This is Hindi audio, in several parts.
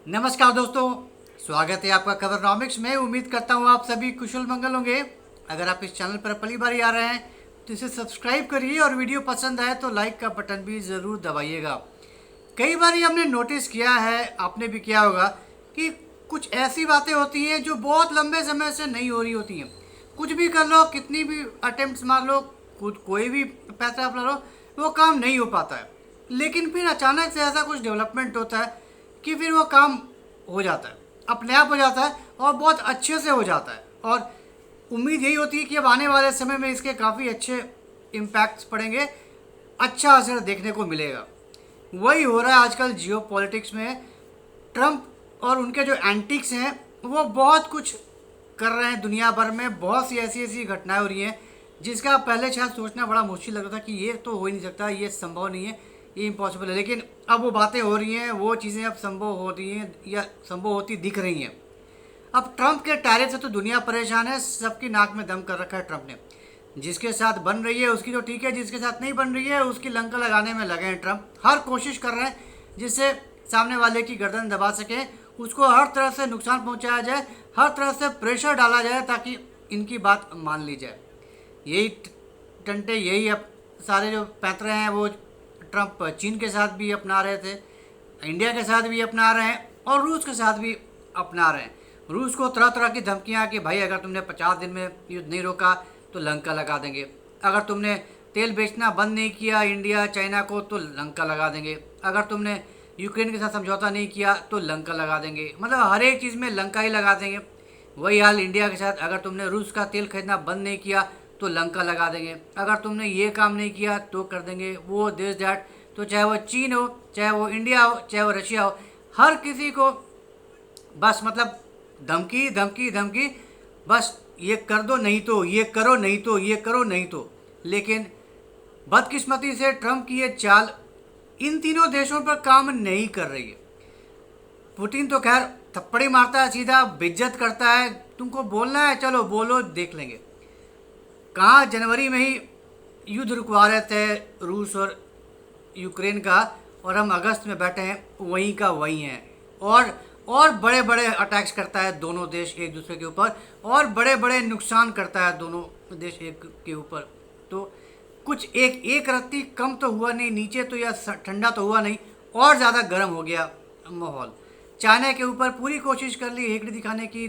नमस्कार दोस्तों, स्वागत है आपका खबरनॉमिक्स में। उम्मीद करता हूँ आप सभी कुशल मंगल होंगे। अगर आप इस चैनल पर पहली बार आ रहे हैं तो इसे सब्सक्राइब करिए और वीडियो पसंद आए तो लाइक का बटन भी ज़रूर दबाइएगा। कई बार हमने नोटिस किया है, आपने भी किया होगा, कि कुछ ऐसी बातें होती हैं जो बहुत लंबे समय से नहीं हो रही होती हैं। कुछ भी कर लो, कितनी भी अटेम्प्ट्स मार लो, कोई भी पैसा अपना लो, वो काम नहीं हो पाता है। लेकिन फिर अचानक से ऐसा कुछ डेवलपमेंट होता है कि फिर वो काम हो जाता है, अपने आप हो जाता है और बहुत अच्छे से हो जाता है। और उम्मीद यही होती है कि अब आने वाले समय में इसके काफ़ी अच्छे इम्पैक्ट्स पड़ेंगे, अच्छा असर देखने को मिलेगा। वही हो रहा है आजकल जियो पॉलिटिक्स में। ट्रम्प और उनके जो एंटिक्स हैं वो बहुत कुछ कर रहे हैं दुनिया भर में। बहुत सी ऐसी ऐसी घटनाएं हो रही हैं जिसका पहले शायद सोचना बड़ा मुश्किल लग रहा था कि ये तो हो ही नहीं सकता, ये संभव नहीं है, ये इम्पॉसिबल है। लेकिन अब वो बातें हो रही हैं, वो चीज़ें अब संभव हो रही हैं या संभव होती दिख रही हैं। अब ट्रंप के टैरिफ से तो दुनिया परेशान है, सबकी नाक में दम कर रखा है ट्रंप ने। जिसके साथ बन रही है उसकी तो ठीक है, जिसके साथ नहीं बन रही है उसकी लंका लगाने में लगे हैं ट्रंप। हर कोशिश कर रहे हैं जिससे सामने वाले की गर्दन दबा सकें, उसको हर तरह से नुकसान पहुंचाया जाए, हर तरह से प्रेशर डाला जाए ताकि इनकी बात मान ली जाए। यही टंटे, यही अब सारे जो पैंतरे हैं वो ट्रंप चीन के साथ भी अपना रहे थे, इंडिया के साथ भी अपना रहे हैं और रूस के साथ भी अपना रहे हैं। रूस को तरह तरह की धमकियाँ कि भाई अगर तुमने 50 दिन में युद्ध नहीं रोका तो लंका लगा देंगे, अगर तुमने तेल बेचना बंद नहीं किया इंडिया चाइना को तो लंका लगा देंगे, अगर तुमने यूक्रेन के साथ समझौता नहीं किया तो लंका लगा देंगे। मतलब हर एक चीज़ में लंका ही लगा देंगे। वही हाल इंडिया के साथ, अगर तुमने रूस का तेल खरीदना बंद नहीं किया तो लंका लगा देंगे, अगर तुमने ये काम नहीं किया तो कर देंगे। वो दिस दैट, तो चाहे वो चीन हो, चाहे वो इंडिया हो, चाहे वो रशिया हो, हर किसी को बस मतलब धमकी धमकी धमकी। बस ये कर दो नहीं तो, ये करो नहीं तो, ये करो नहीं तो। लेकिन बदकिस्मती से ट्रंप की ये चाल इन तीनों देशों पर काम नहीं कर रही है। पुतिन तो खैर थप्पड़ी मारता है, सीधा बेइज्जत करता है, तुमको बोलना है चलो बोलो देख लेंगे। कहाँ जनवरी में ही युद्ध रुकवा रहे थे रूस और यूक्रेन का, और हम अगस्त में बैठे हैं वहीं का वहीं हैं। और बड़े बड़े अटैक्स करता है दोनों देश एक दूसरे के ऊपर, और बड़े बड़े नुकसान करता है दोनों देश एक के ऊपर। तो कुछ एक रत्ती कम तो हुआ नहीं नीचे, तो या ठंडा तो हुआ नहीं, और ज़्यादा गर्म हो गया माहौल। चाइना के ऊपर पूरी कोशिश कर ली हेकड़ी दिखाने की,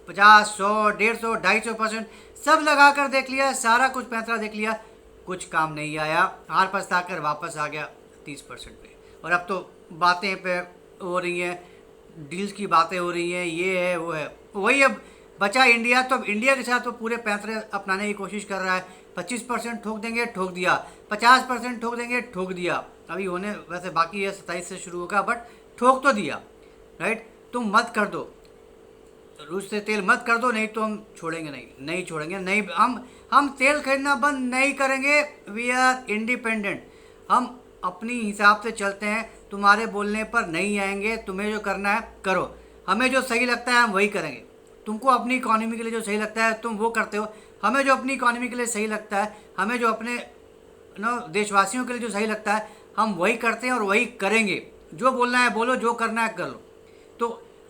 50, 100, 150, 250% सब लगा कर देख लिया, सारा कुछ पैंतरा देख लिया, कुछ काम नहीं आया। हार पछता कर वापस आ गया 30% पे। और अब तो बातें पे हो रही हैं, डील्स की बातें हो रही हैं, ये है वो है। वही अब बचा इंडिया, तो अब इंडिया के साथ तो पूरे पैंतरे अपनाने की कोशिश कर रहा है। 25% ठोक देंगे, ठोक दिया, 50% ठोक देंगे, ठोक दिया। अभी होने वैसे बाकी है, 27 से शुरू होगा, बट ठोक तो दिया। राइट, तुम मत कर दो, रूस से तेल मत कर दो, नहीं तो हम छोड़ेंगे नहीं छोड़ेंगे, नहीं हम तेल खरीदना बंद नहीं करेंगे। वी आर इंडिपेंडेंट, हम अपनी हिसाब से चलते हैं, तुम्हारे बोलने पर नहीं आएंगे। तुम्हें जो करना है करो, हमें जो सही लगता है हम वही करेंगे। तुमको अपनी इकॉनमी के लिए जो सही लगता है तुम वो करते हो, हमें जो अपनी इकॉनमी के लिए सही लगता है, हमें जो अपने देशवासियों के लिए जो सही लगता है हम वही करते हैं और वही करेंगे। जो बोलना है बोलो, जो करना है कर लो। तो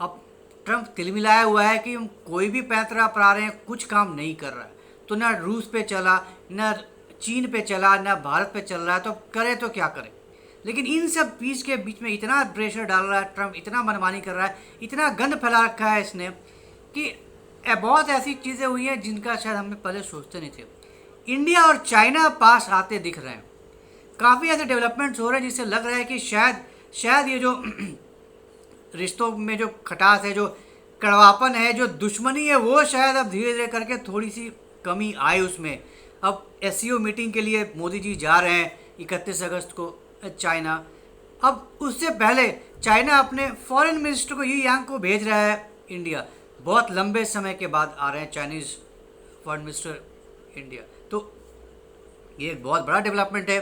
अब ट्रंप तिलमिलाया हुआ है कि हम कोई भी पैंतरा अपना रहे हैं, कुछ काम नहीं कर रहा है। तो ना रूस पे चला, ना चीन पे चला, ना भारत पे चल रहा है, तो करे तो क्या करे। लेकिन इन सब बीच के बीच में इतना प्रेशर डाल रहा है ट्रंप, इतना मनमानी कर रहा है, इतना गंद फैला रखा है इसने कि बहुत ऐसी चीज़ें हुई हैं जिनका शायद हमें पहले सोचते नहीं थे। इंडिया और चाइना पास आते दिख रहे हैं, काफ़ी ऐसे डेवलपमेंट्स हो रहे हैं जिससे लग रहा है कि शायद ये जो रिश्तों में जो खटास है, जो कड़वापन है, जो दुश्मनी है, वो शायद अब धीरे धीरे करके थोड़ी सी कमी आए उसमें। अब एससीओ मीटिंग के लिए मोदी जी जा रहे हैं 31 अगस्त को चाइना। अब उससे पहले चाइना अपने फॉरेन मिनिस्टर को यी यांग को भेज रहा है इंडिया। बहुत लंबे समय के बाद आ रहे हैं चाइनीज़ फॉरेन मिनिस्टर इंडिया, तो ये एक बहुत बड़ा डेवलपमेंट है।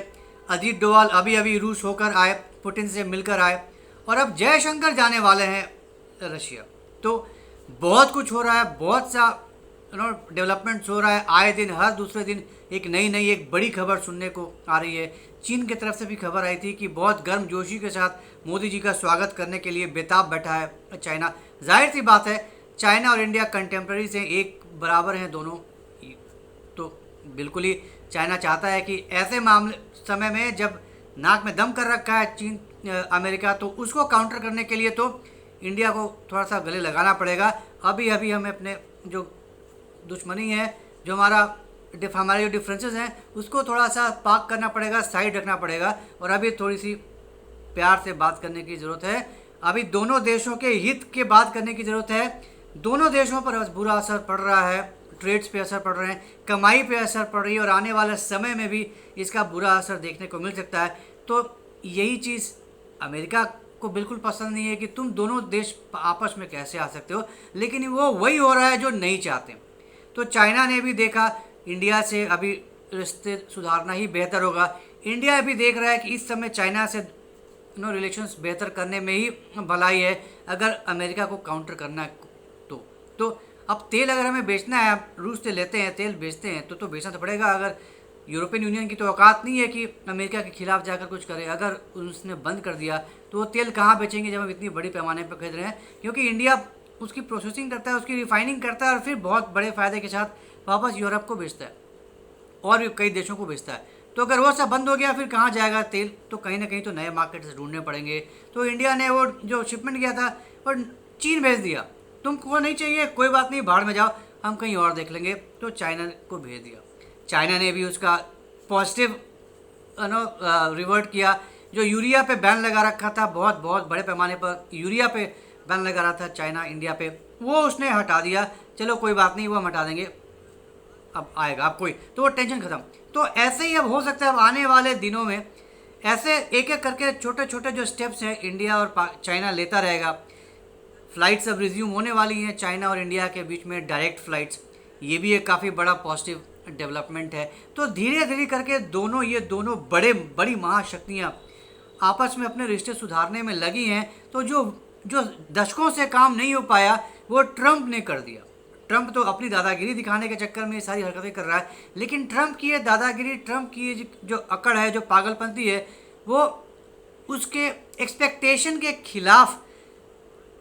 अजीत डोवाल अभी अभी रूस होकर आए, पुतिन से मिलकर आए, और अब जयशंकर जाने वाले हैं रशिया। तो बहुत कुछ हो रहा है, बहुत सा डेवलपमेंट्स हो रहा है। आए दिन, हर दूसरे दिन एक नई एक बड़ी खबर सुनने को आ रही है। चीन की तरफ से भी खबर आई थी कि बहुत गर्मजोशी के साथ मोदी जी का स्वागत करने के लिए बेताब बैठा है चाइना। जाहिर सी बात है, चाइना और इंडिया कंटेम्प्रेरीज हैं, एक बराबर हैं दोनों। तो बिल्कुल ही चाइना चाहता है कि ऐसे मामले समय में जब नाक में दम कर रखा है चीन अमेरिका, तो उसको काउंटर करने के लिए तो इंडिया को थोड़ा सा गले लगाना पड़ेगा। अभी अभी हमें अपने जो दुश्मनी है, जो हमारे जो डिफरेंसेस हैं, उसको थोड़ा सा पाक करना पड़ेगा, साइड रखना पड़ेगा, और अभी थोड़ी सी प्यार से बात करने की ज़रूरत है। अभी दोनों देशों के हित के बात करने की ज़रूरत है। दोनों देशों पर बुरा असर पड़ रहा है, ट्रेड्स पे असर पड़ रहे हैं, कमाई पे असर पड़ रही है, और आने वाले समय में भी इसका बुरा असर देखने को मिल सकता है। तो यही चीज़ अमेरिका को बिल्कुल पसंद नहीं है कि तुम दोनों देश आपस में कैसे आ सकते हो, लेकिन वो वही हो रहा है जो नहीं चाहते। तो चाइना ने भी देखा इंडिया से अभी रिश्ते सुधारना ही बेहतर होगा। इंडिया भी देख रहा है कि इस समय चाइना से रिलेशंस बेहतर करने में ही भलाई है, अगर अमेरिका को काउंटर करना है तो अब तेल अगर हमें बेचना है, आप रूस से लेते हैं तेल बेचते हैं, तो बेचना तो पड़ेगा। अगर यूरोपियन यूनियन की तो औकात नहीं है कि अमेरिका के खिलाफ जाकर कुछ करे। अगर उसने बंद कर दिया तो वो तेल कहाँ बेचेंगे जब हम इतनी बड़ी पैमाने पर खरीद रहे हैं, क्योंकि इंडिया उसकी प्रोसेसिंग करता है, उसकी रिफाइनिंग करता है, और फिर बहुत बड़े फ़ायदे के साथ वापस यूरोप को बेचता है और भी कई देशों को बेचता है। तो अगर वो सब बंद हो गया, फिर कहाँ जाएगा तेल? तो कहीं ना कहीं तो नए मार्केट से ढूंढने पड़ेंगे। तो इंडिया ने वो जो शिपमेंट किया था वो चीन भेज दिया, तुमको नहीं चाहिए कोई बात नहीं, भाड़ में जाओ, हम कहीं और देख लेंगे। तो चाइना को भेज दिया। चाइना ने भी उसका पॉजिटिव रिवर्ट किया। जो यूरिया पे बैन लगा रखा था, बहुत बड़े पैमाने पर यूरिया पे बैन लगा रहा था चाइना इंडिया पे, वो उसने हटा दिया। चलो कोई बात नहीं, वो हम हटा देंगे, अब आएगा अब कोई, तो वो टेंशन खत्म। तो ऐसे ही अब हो सकता है अब आने वाले दिनों में ऐसे एक एक करके छोटे छोटे जो स्टेप्स हैं इंडिया और चाइना लेता रहेगा। फ़्लाइट्स अब रिज्यूम होने वाली हैं चाइना और इंडिया के बीच में, डायरेक्ट फ़्लाइट्स, ये भी एक काफ़ी बड़ा पॉजिटिव डेवलपमेंट है। तो धीरे धीरे करके ये दोनों बड़ी महाशक्तियाँ आपस में अपने रिश्ते सुधारने में लगी हैं। तो जो जो दशकों से काम नहीं हो पाया, वो ट्रंप ने कर दिया। ट्रंप तो अपनी दादागिरी दिखाने के चक्कर में ये सारी हरकतें कर रहा है, लेकिन ट्रंप की ये दादागिरी, ट्रंप की ये जो अकड़ है, जो पागलपंती है, वो उसके एक्सपेक्टेशन के खिलाफ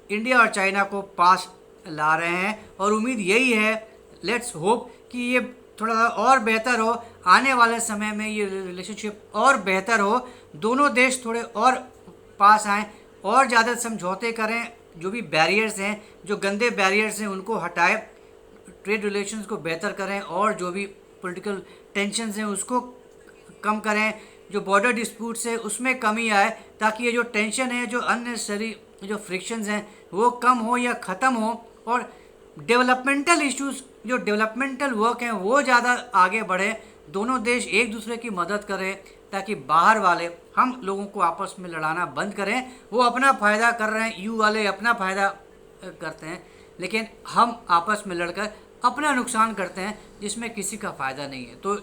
इंडिया और चाइना को पास ला रहे हैं। और उम्मीद यही है, लेट्स होप कि ये थोड़ा सा और बेहतर हो, आने वाले समय में ये रिलेशनशिप और बेहतर हो, दोनों देश थोड़े और पास आएँ और ज़्यादा समझौते करें, जो भी बैरियर्स हैं, जो गंदे बैरियर्स हैं, उनको हटाए, ट्रेड रिलेशंस को बेहतर करें, और जो भी पॉलिटिकल टेंशन्स हैं उसको कम करें, जो बॉर्डर डिस्प्यूट्स है उसमें कमी आए, ताकि ये जो टेंशन है, जो अननेसेसरी जो फ्रिक्शंस हैं, वो कम हो या ख़त्म हो, और डेवलपमेंटल इश्यूज़, जो डेवलपमेंटल वर्क हैं, वो ज़्यादा आगे बढ़े। दोनों देश एक दूसरे की मदद करें, ताकि बाहर वाले हम लोगों को आपस में लड़ाना बंद करें। वो अपना फ़ायदा कर रहे हैं, यू वाले अपना फ़ायदा करते हैं, लेकिन हम आपस में लड़कर अपना नुकसान करते हैं, जिसमें किसी का फ़ायदा नहीं है। तो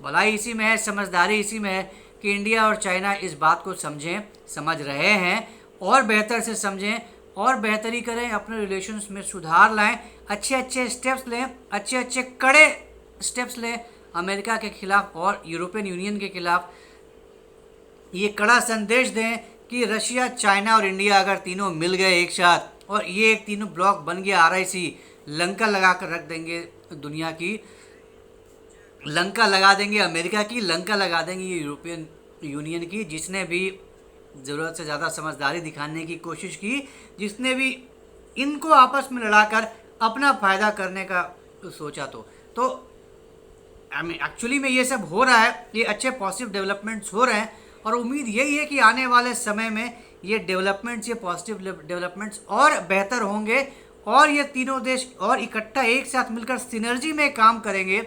भलाई इसी में है, समझदारी इसी में है कि इंडिया और चाइना इस बात को समझें, समझ रहे हैं, और बेहतर से समझें और बेहतरी करें, अपने रिलेशंस में सुधार लाएं, अच्छे स्टेप्स लें, अच्छे कड़े स्टेप्स लें अमेरिका के खिलाफ और यूरोपियन यूनियन के खिलाफ। ये कड़ा संदेश दें कि रशिया, चाइना और इंडिया अगर तीनों मिल गए एक साथ, और ये एक तीनों ब्लॉक बन गया RIC, लंका लगा कर रख देंगे दुनिया की, लंका लगा देंगे अमेरिका की, लंका लगा देंगे यूरोपियन यूनियन की, जिसने भी ज़रूरत से ज़्यादा समझदारी दिखाने की कोशिश की, जिसने भी इनको आपस में लड़ाकर अपना फ़ायदा करने का सोचा। तो एक्चुअली में ये सब हो रहा है, ये अच्छे पॉजिटिव डेवलपमेंट्स हो रहे हैं, और उम्मीद यही है कि आने वाले समय में ये डेवलपमेंट्स, ये पॉजिटिव डेवलपमेंट्स और बेहतर होंगे, और ये तीनों देश और इकट्ठा एक साथ मिलकर सिनर्जी में काम करेंगे,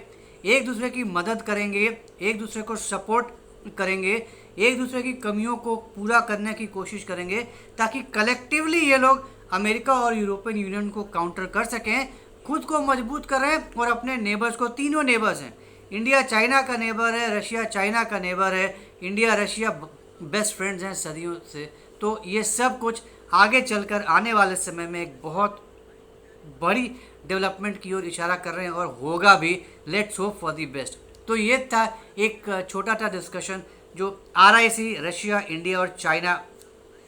एक दूसरे की मदद करेंगे, एक दूसरे को सपोर्ट करेंगे, एक दूसरे की कमियों को पूरा करने की कोशिश करेंगे, ताकि कलेक्टिवली ये लोग अमेरिका और यूरोपियन यूनियन को काउंटर कर सकें, खुद को मजबूत करें, और अपने नेबर्स को, तीनों नेबर्स हैं, इंडिया चाइना का नेबर है, रशिया चाइना का नेबर है, इंडिया रशिया बेस्ट फ्रेंड्स हैं सदियों से। तो ये सब कुछ आगे चलकर आने वाले समय में एक बहुत बड़ी डेवलपमेंट की ओर इशारा कर रहे हैं और होगा भी। Let's hope for the best. तो ये था एक छोटा सा डिस्कशन जो RIC रशिया, इंडिया और चाइना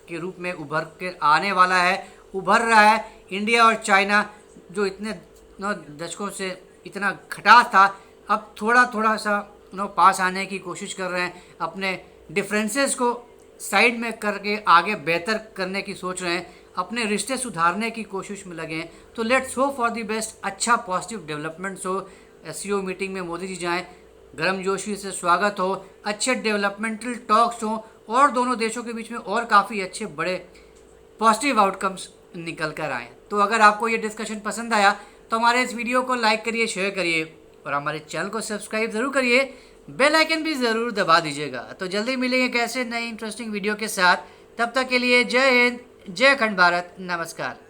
के रूप में उभर के आने वाला है, उभर रहा है। इंडिया और चाइना जो इतने दशकों से इतना खटास था, अब थोड़ा थोड़ा सा पास आने की कोशिश कर रहे हैं, अपने डिफरेंसेस को साइड में करके आगे बेहतर करने की सोच रहे हैं, अपने रिश्ते सुधारने की कोशिश में लगे हैं। तो let's hope for the best, अच्छा पॉजिटिव डेवलपमेंट्स हो। SCO मीटिंग में मोदी जी जाएं, गर्मजोशी से स्वागत हो, अच्छे डेवलपमेंटल टॉक्स हों और दोनों देशों के बीच में और काफ़ी अच्छे बड़े पॉजिटिव आउटकम्स निकल कर आएँ। तो अगर आपको ये डिस्कशन पसंद आया तो हमारे इस वीडियो को लाइक करिए, शेयर करिए और हमारे चैनल को सब्सक्राइब ज़रूर करिए, बेल आइकन भी ज़रूर दबा दीजिएगा। तो जल्दी मिलेंगे कैसे नई इंटरेस्टिंग वीडियो के साथ। तब तक के लिए जय हिंद, जय अखंड भारत, नमस्कार।